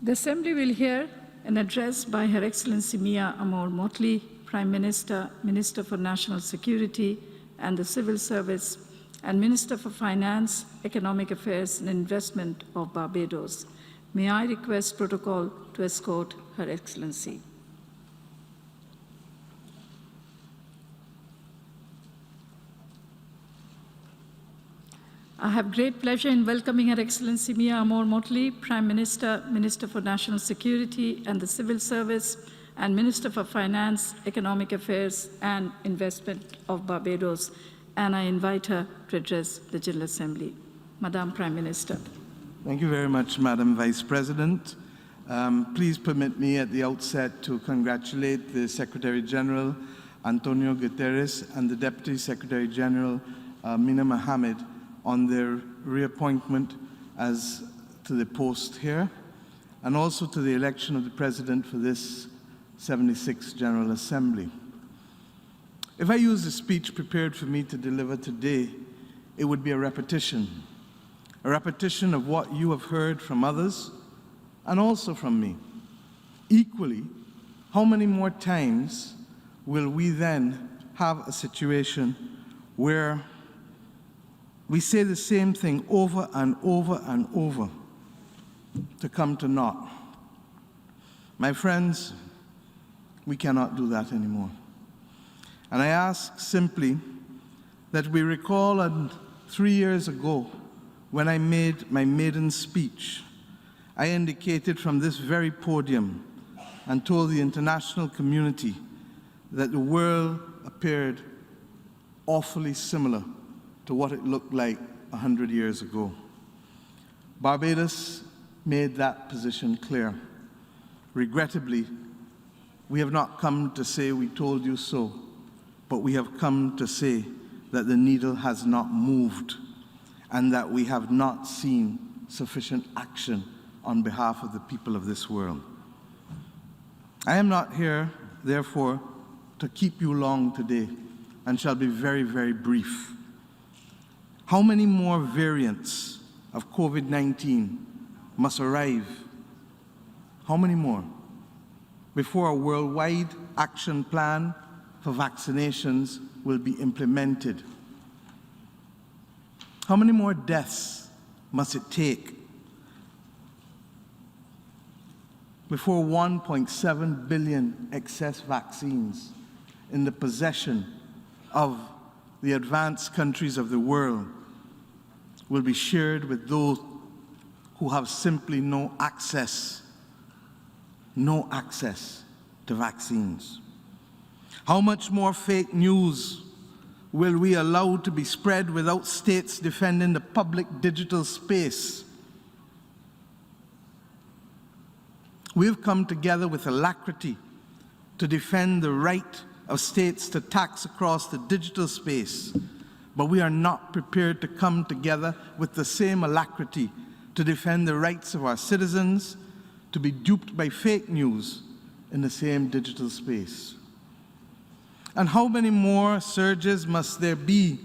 The Assembly will hear an address by Her Excellency Mia Amor Motley, Prime Minister, Minister for National Security and the Civil Service, and Minister for Finance, Economic Affairs and Investment of Barbados. May I request protocol to escort Her Excellency. I have great pleasure in welcoming Her Excellency Mia Amor Motley, Prime Minister, Minister for National Security and the Civil Service, and Minister for Finance, Economic Affairs and Investment of Barbados, and I invite her to address the General Assembly. Madam Prime Minister. Thank you very much, Madam Vice President. Please permit me at the outset to congratulate the Secretary General, Antonio Guterres, and the Deputy Secretary General, Mina Mohammed, on their reappointment as to the post here, and also to the election of the President for this 76th General Assembly. If I use the speech prepared for me to deliver today, it would be a repetition of what you have heard from others and also from me. Equally, how many more times will we then have a situation where we say the same thing over and over and over to come to naught? My friends, we cannot do that anymore. And I ask simply that we recall 3 years ago when I made my maiden speech, I indicated from this very podium and told the international community that the world appeared awfully similar to what it looked like 100 years ago. Barbados made that position clear. Regrettably, we have not come to say we told you so, but we have come to say that the needle has not moved and that we have not seen sufficient action on behalf of the people of this world. I am not here, therefore, to keep you long today and shall be very, very brief. How many more variants of COVID-19 must arrive? How many more before a worldwide action plan for vaccinations will be implemented? How many more deaths must it take before 1.7 billion excess vaccines in the possession of the advanced countries of the world will be shared with those who have simply no access to vaccines? How much more fake news will we allow to be spread without states defending the public digital space? We've come together with alacrity to defend the right of states to tax across the digital space, but we are not prepared to come together with the same alacrity to defend the rights of our citizens to be duped by fake news in the same digital space. And how many more surges must there be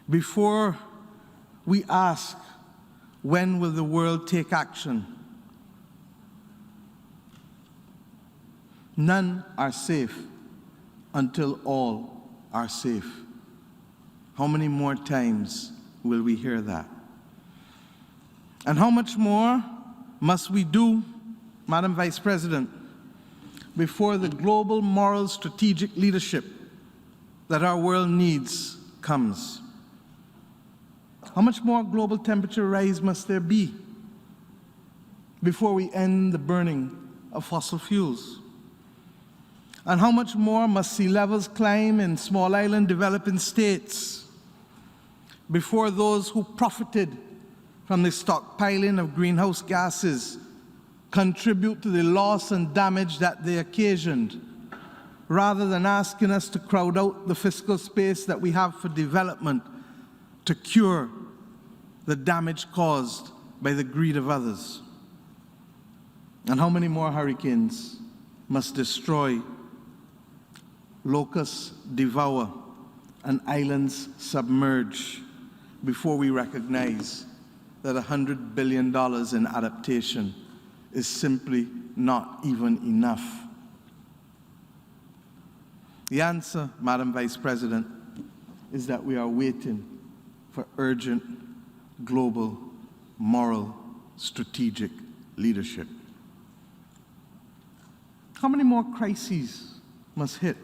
before we ask, when will the world take action? None are safe until all are safe. How many more times will we hear that? And how much more must we do, Madam Vice President, before the global moral strategic leadership that our world needs comes? How much more global temperature rise must there be before we end the burning of fossil fuels? And how much more must sea levels climb in small island developing states before those who profited from the stockpiling of greenhouse gases contribute to the loss and damage that they occasioned, rather than asking us to crowd out the fiscal space that we have for development to cure the damage caused by the greed of others? And how many more hurricanes must destroy, locusts devour, and islands submerge before we recognize that $100 billion in adaptation is simply not even enough. The answer, Madam Vice President, is that we are waiting for urgent, global, moral, strategic leadership. How many more crises must hit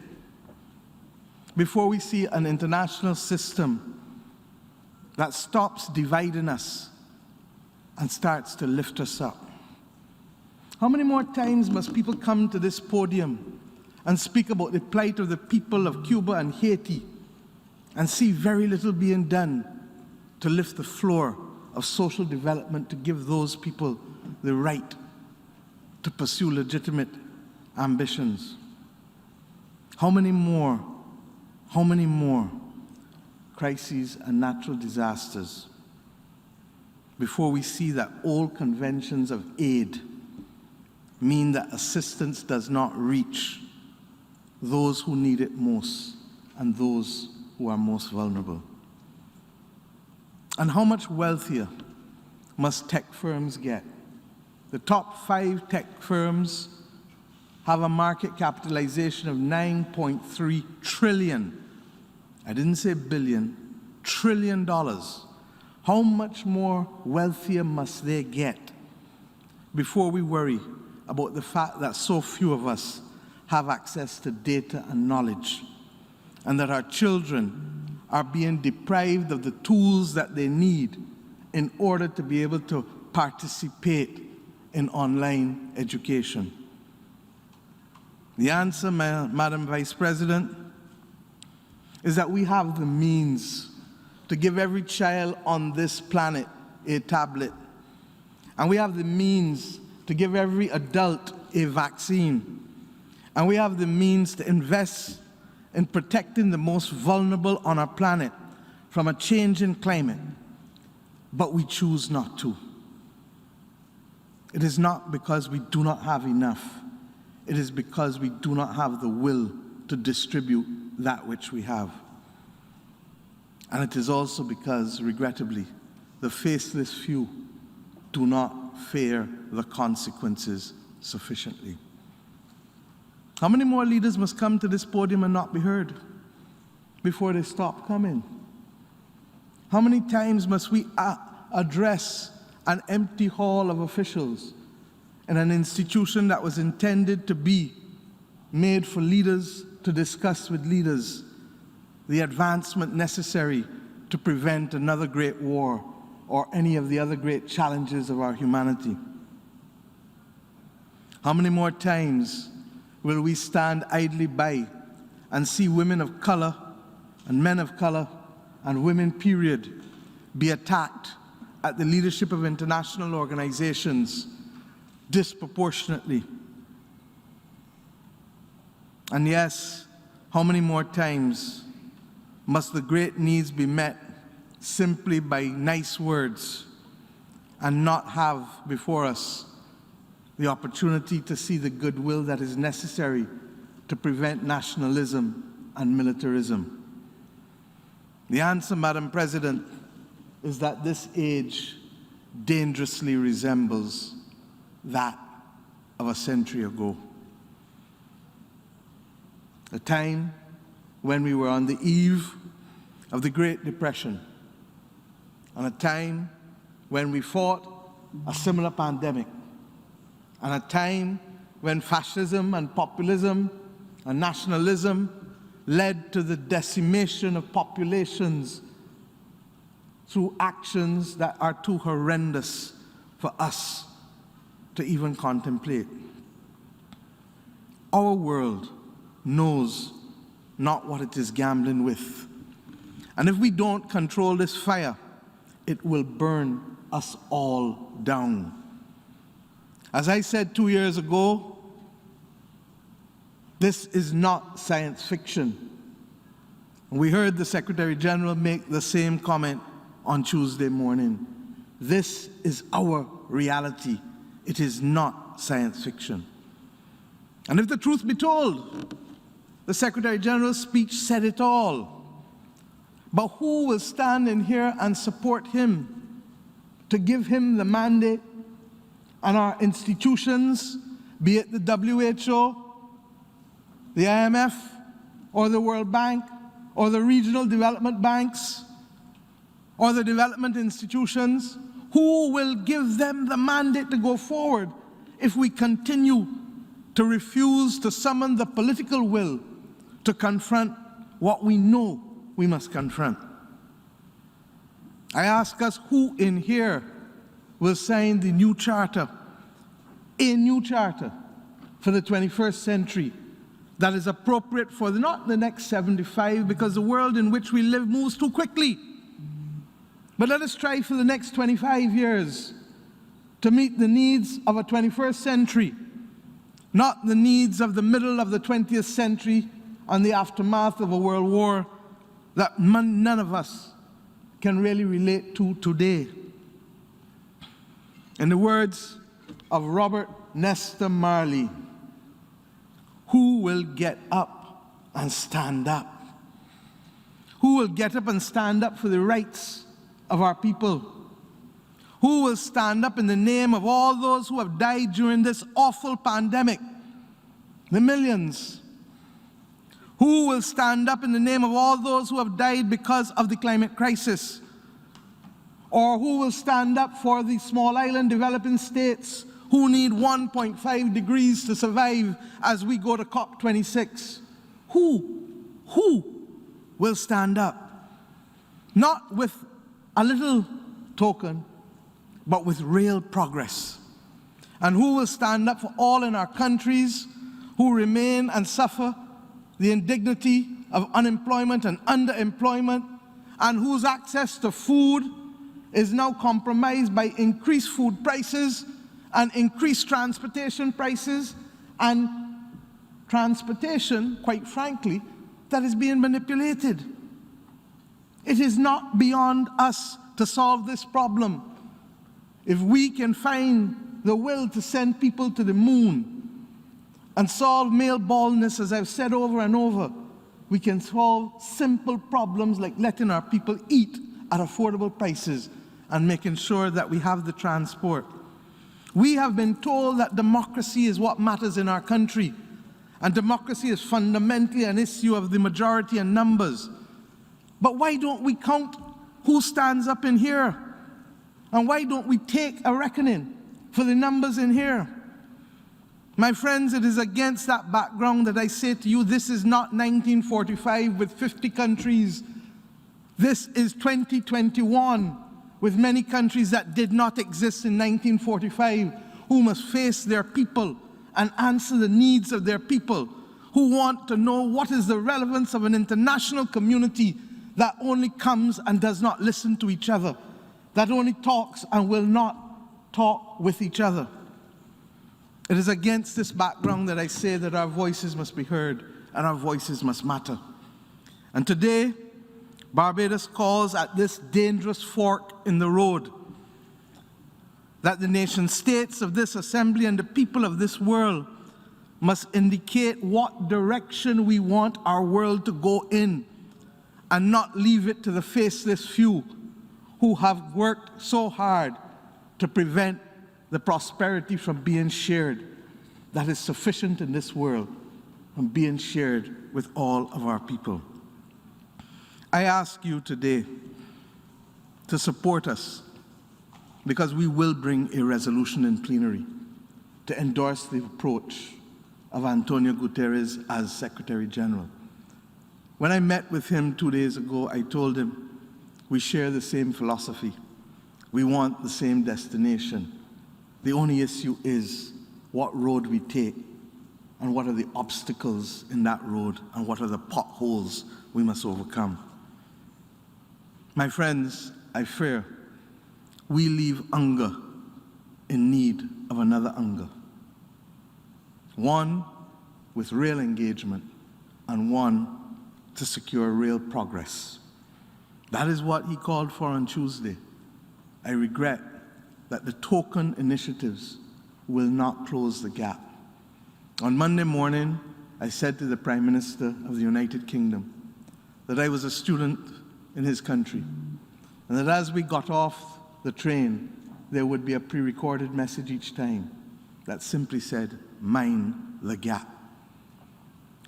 before we see an international system that stops dividing us and starts to lift us up? How many more times must people come to this podium and speak about the plight of the people of Cuba and Haiti and see very little being done to lift the floor of social development, to give those people the right to pursue legitimate ambitions? How many more crises and natural disasters before we see that old conventions of aid mean that assistance does not reach those who need it most and those who are most vulnerable? And how much wealthier must tech firms get? The top 5 tech firms have a market capitalization of $9.3 trillion. I didn't say billion, trillion dollars. How much more wealthier must they get before we worry about the fact that so few of us have access to data and knowledge, and that our children are being deprived of the tools that they need in order to be able to participate in online education? The answer, Madam Vice President, is that we have the means to give every child on this planet a tablet, and we have the means to give every adult a vaccine, and we have the means to invest in protecting the most vulnerable on our planet from a changing climate, but we choose not to. It is not because we do not have enough. It is because we do not have the will to distribute that which we have. And it is also because, regrettably, the faceless few do not fear the consequences sufficiently. How many more leaders must come to this podium and not be heard before they stop coming? How many times must we address an empty hall of officials in an institution that was intended to be made for leaders to discuss with leaders the advancement necessary to prevent another great war or any of the other great challenges of our humanity? How many more times will we stand idly by and see women of color and men of color and women, period, be attacked at the leadership of international organizations disproportionately? And yes, how many more times must the great needs be met simply by nice words and not have before us the opportunity to see the goodwill that is necessary to prevent nationalism and militarism? The answer, Madam President, is that this age dangerously resembles that of a century ago. A time when we were on the eve of the Great Depression, and a time when we fought a similar pandemic, and a time when fascism and populism and nationalism led to the decimation of populations through actions that are too horrendous for us to even contemplate. Our world knows not what it is gambling with. And if we don't control this fire, it will burn us all down. As I said 2 years ago, this is not science fiction. We heard the Secretary General make the same comment on Tuesday morning. This is our reality. It is not science fiction. And if the truth be told, the Secretary General's speech said it all. But who will stand in here and support him to give him the mandate and our institutions, be it the WHO, the IMF, or the World Bank, or the regional development banks, or the development institutions, who will give them the mandate to go forward if we continue to refuse to summon the political will to confront what we know we must confront? I ask us, who in here will sign the new charter, a new charter for the 21st century that is appropriate for not the next 75, because the world in which we live moves too quickly. But let us try for the next 25 years to meet the needs of a 21st century, not the needs of the middle of the 20th century and the aftermath of a world war that none of us can really relate to today. In the words of Robert Nesta Marley, who will get up and stand up? Who will get up and stand up for the rights of our people? Who will stand up in the name of all those who have died during this awful pandemic? The millions. Who will stand up in the name of all those who have died because of the climate crisis? Or who will stand up for the small island developing states who need 1.5 degrees to survive as we go to COP26? Who will stand up? Not with a little token, but with real progress. And who will stand up for all in our countries who remain and suffer the indignity of unemployment and underemployment, and whose access to food is now compromised by increased food prices and increased transportation prices, and transportation, quite frankly, that is being manipulated. It is not beyond us to solve this problem. If we can find the will to send people to the moon and solve male baldness, as I've said over and over, we can solve simple problems like letting our people eat at affordable prices and making sure that we have the transport. We have been told that democracy is what matters in our country, and democracy is fundamentally an issue of the majority and numbers. But why don't we count who stands up in here? And why don't we take a reckoning for the numbers in here? My friends, it is against that background that I say to you, this is not 1945 with 50 countries. This is 2021 with many countries that did not exist in 1945, who must face their people and answer the needs of their people, who want to know what is the relevance of an international community that only comes and does not listen to each other, that only talks and will not talk with each other. It is against this background that I say that our voices must be heard and our voices must matter. And today, Barbados calls at this dangerous fork in the road that the nation states of this assembly and the people of this world must indicate what direction we want our world to go in, and not leave it to the faceless few who have worked so hard to prevent the prosperity from being shared that is sufficient in this world, from being shared with all of our people. I ask you today to support us, because we will bring a resolution in plenary to endorse the approach of Antonio Guterres as Secretary General. When I met with him 2 days ago, I told him we share the same philosophy. We want the same destination. The only issue is what road we take, and what are the obstacles in that road, and what are the potholes we must overcome. My friends, I fear we leave UNGA in need of another UNGA. One with real engagement, and one to secure real progress. That is what he called for on Tuesday. I regret that the token initiatives will not close the gap. On Monday morning, I said to the Prime Minister of the United Kingdom that I was a student in his country, and that as we got off the train, there would be a pre-recorded message each time that simply said, mind the gap.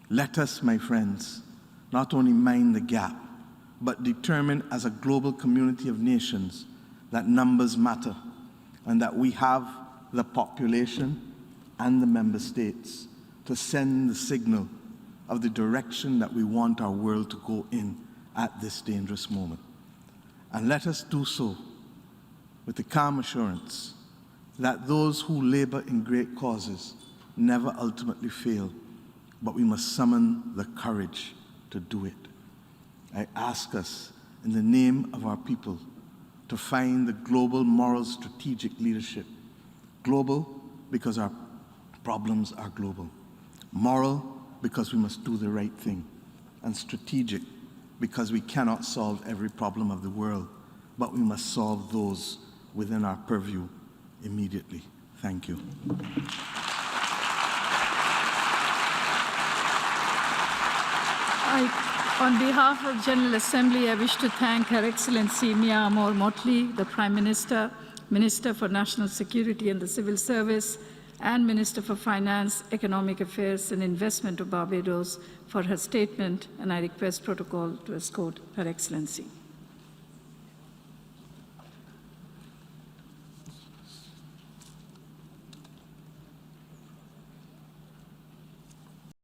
Let us, my friends, not only mind the gap, but determine as a global community of nations that numbers matter and that we have the population and the member states to send the signal of the direction that we want our world to go in at this dangerous moment. And let us do so with the calm assurance that those who labor in great causes never ultimately fail, but we must summon the courage to do it. I ask us, in the name of our people, to find the global moral strategic leadership. Global because our problems are global. Moral because we must do the right thing. And strategic because we cannot solve every problem of the world, but we must solve those within our purview immediately. Thank you. On behalf of General Assembly, I wish to thank Her Excellency Mia Amor Motley, the Prime Minister, Minister for National Security and the Civil Service, and Minister for Finance, Economic Affairs and Investment of Barbados for her statement, and I request protocol to escort Her Excellency.